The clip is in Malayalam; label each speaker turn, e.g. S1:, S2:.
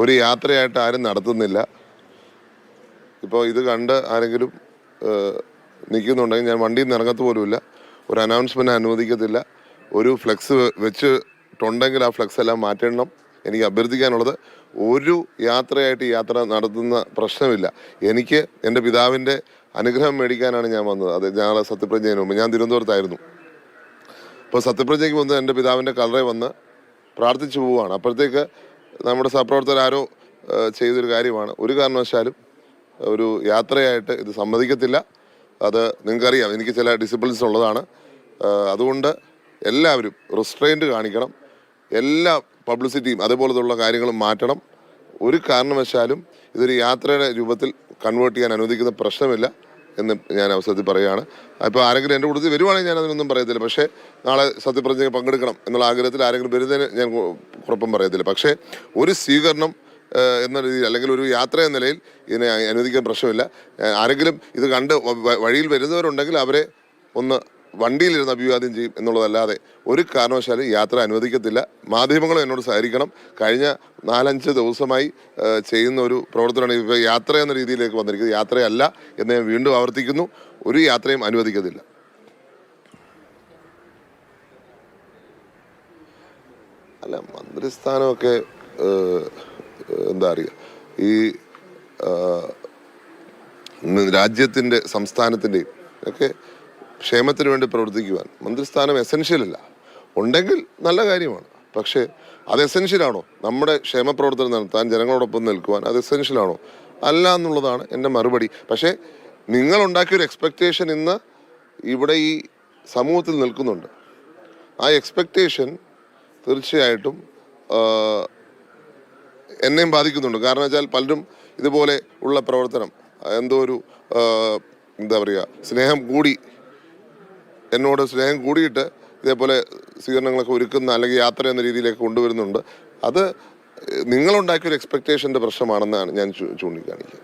S1: ഒരു യാത്രയായിട്ട് ആരും നടത്തുന്നില്ല. ഇപ്പോൾ ഇത് കണ്ട് ആരെങ്കിലും നിൽക്കുന്നുണ്ടെങ്കിൽ ഞാൻ വണ്ടിയിൽ നിന്ന് ഇറങ്ങത്ത് പോലുമില്ല. ഒരു അനൗൺസ്മെൻറ്റ് അനുവദിക്കത്തില്ല. ഒരു ഫ്ലെക്സ് വെച്ചിട്ടുണ്ടെങ്കിൽ ആ ഫ്ലെക്സ് എല്ലാം മാറ്റണം. എനിക്ക് അഭ്യർത്ഥിക്കാനുള്ളത്, ഒരു യാത്രയായിട്ട് യാത്ര നടത്തുന്ന പ്രശ്നമില്ല. എനിക്ക് എൻ്റെ പിതാവിൻ്റെ അനുഗ്രഹം മേടിക്കാനാണ് ഞാൻ വന്നത്. അത് ഞങ്ങളെ സത്യപ്രതിജ്ഞയ്ക്ക് മുമ്പ് ഞാൻ തിരുവനന്തപുരത്തായിരുന്നു. അപ്പോൾ സത്യപ്രതിജ്ഞയ്ക്ക് വന്ന് എൻ്റെ പിതാവിൻ്റെ കളറെ വന്ന് പ്രാർത്ഥിച്ചു പോവുകയാണ്. അപ്പോഴത്തേക്ക് നമ്മുടെ സഹപ്രവർത്തകരാരോ ചെയ്തൊരു കാര്യമാണ്. ഒരു കാരണവശാലും ഒരു യാത്രയായിട്ട് ഇത് സമ്മതിക്കത്തില്ല. അത് നിങ്ങൾക്കറിയാം, എനിക്ക് ചില ഡിസിപ്ലിൻസ് ഉള്ളതാണ്. അതുകൊണ്ട് എല്ലാവരും റിസ്ട്രെയിൻറ്റ് കാണിക്കണം. എല്ലാ പബ്ലിസിറ്റിയും അതുപോലത്തുള്ള കാര്യങ്ങളും മാറ്റണം. ഒരു കാരണവശാലും ഇതൊരു യാത്രയുടെ രൂപത്തിൽ കൺവേർട്ട് ചെയ്യാൻ അനുവദിക്കുന്ന പ്രശ്നമില്ല എന്ന് ഞാൻ അവസരത്തിൽ പറയുകയാണ്. അപ്പോൾ ആരെങ്കിലും എൻ്റെ കൂട്ടത്തിൽ വരുവാണെങ്കിൽ ഞാൻ അതിനൊന്നും പറയത്തില്ല. പക്ഷേ നാളെ സത്യപ്രതിജ്ഞ പങ്കെടുക്കണം എന്നുള്ള ആഗ്രഹത്തിൽ ആരെങ്കിലും വരുന്നതിന് ഞാൻ കുഴപ്പം പറയത്തില്ല. പക്ഷേ ഒരു സ്വീകരണം എന്ന രീതിയിൽ അല്ലെങ്കിൽ ഒരു യാത്ര എന്ന നിലയിൽ ഇതിനെ അനുവദിക്കാൻ പ്രശ്നമില്ല. ആരെങ്കിലും ഇത് കണ്ട് വഴിയിൽ വരുന്നവരുണ്ടെങ്കിൽ അവരെ ഒന്ന് വണ്ടിയിലിരുന്ന് അഭിവാദ്യം ചെയ്യും എന്നുള്ളതല്ലാതെ ഒരു കാരണവശാലും യാത്ര അനുവദിക്കത്തില്ല. മാധ്യമങ്ങളും എന്നോട് സഹകരിക്കണം. കഴിഞ്ഞ 4-5 ദിവസമായി ചെയ്യുന്ന ഒരു പ്രവർത്തനമാണ് ഇപ്പോൾ യാത്ര എന്ന രീതിയിലേക്ക് വന്നിരിക്കുന്നത്. യാത്രയല്ല എന്ന് ഞാൻ വീണ്ടും ആവർത്തിക്കുന്നു. ഒരു യാത്രയും അനുവദിക്കത്തില്ല. അല്ല, മന്ത്രിസ്ഥാനമൊക്കെ എന്താ അറിയുക, ഈ രാജ്യത്തിൻ്റെ സംസ്ഥാനത്തിൻ്റെയും ഒക്കെ ക്ഷേമത്തിന് വേണ്ടി പ്രവർത്തിക്കുവാൻ മന്ത്രിസ്ഥാനം എസെൻഷ്യലല്ല. ഉണ്ടെങ്കിൽ നല്ല കാര്യമാണ്. പക്ഷേ അത് എസെൻഷ്യലാണോ? നമ്മുടെ ക്ഷേമപ്രവർത്തനം നടത്താൻ, ജനങ്ങളോടൊപ്പം നിൽക്കുവാൻ അത് എസെൻഷ്യലാണോ? അല്ല എന്നുള്ളതാണ് എൻ്റെ മറുപടി. പക്ഷേ നിങ്ങളുണ്ടാക്കിയൊരു എക്സ്പെക്റ്റേഷൻ ഇന്ന് ഇവിടെ ഈ സമൂഹത്തിൽ നിൽക്കുന്നുണ്ട്. ആ എക്സ്പെക്റ്റേഷൻ തീർച്ചയായിട്ടും എന്നെയും ബാധിക്കുന്നുണ്ട്. കാരണം വെച്ചാൽ പലരും ഇതുപോലെ ഉള്ള പ്രവർത്തനം എന്തോ ഒരു എന്താ പറയുക, സ്നേഹം കൂടിയിട്ട് ഇതേപോലെ സ്വീകരണങ്ങളൊക്കെ ഒരുക്കുന്ന അല്ലെങ്കിൽ യാത്ര എന്ന രീതിയിലേക്ക് കൊണ്ടുവരുന്നുണ്ട്. അത് നിങ്ങളുണ്ടാക്കിയൊരു എക്സ്പെക്റ്റേഷൻ്റെ പ്രശ്നമാണെന്നാണ് ഞാൻ ചൂണ്ടിക്കാണിക്കുക.